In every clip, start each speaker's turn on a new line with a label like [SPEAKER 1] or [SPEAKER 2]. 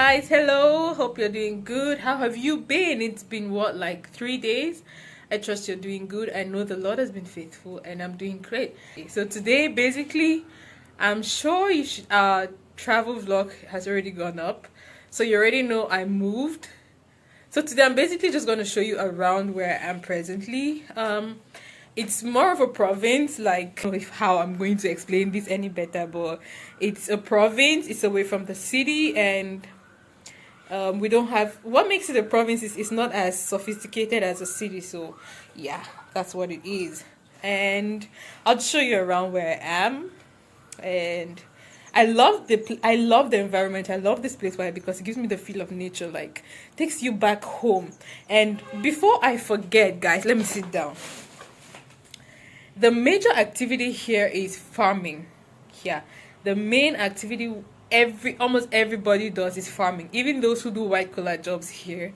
[SPEAKER 1] guys, hello, hope you're doing good. How have you been? It's been what, like 3 days? I trust you're doing good. I know the Lord has been faithful and I'm doing great. So today basically I'm sure you should travel vlog has already gone up, so you already know I moved. So today I'm basically just going to show you around where I am presently. It's more of a province, like, I don't know how I'm going to explain this any better, but it's a province. It's away from the city, and we don't have, what makes it a province is it's not as sophisticated as a city. So yeah, that's what it is. And I'll just show you around where I am. And I love the environment. I love this place. Why? Because it gives me the feel of nature, like takes you back home. And before I forget, guys, let me sit down. The major activity here is farming. Yeah, the main activity almost everybody does is farming. Even those who do white collar jobs here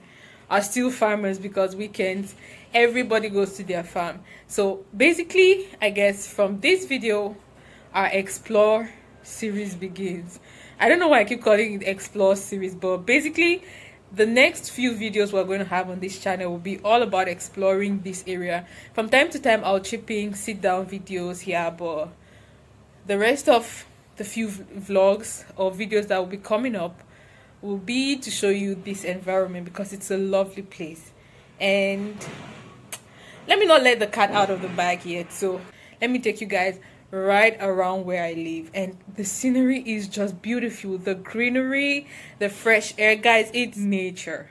[SPEAKER 1] are still farmers, because weekends everybody goes to their farm. So basically, I guess from this video our explore series begins. I don't know why I keep calling it explore series, but basically the next few videos we're going to have on this channel will be all about exploring this area. From time to time I'll chip in sit down videos here, but the rest of the few vlogs or videos that will be coming up will be to show you this environment, because it's a lovely place. And let me not let the cat out of the bag yet, so let me take you guys right around where I live. And the scenery is just beautiful. The greenery, the fresh air, guys, it's nature.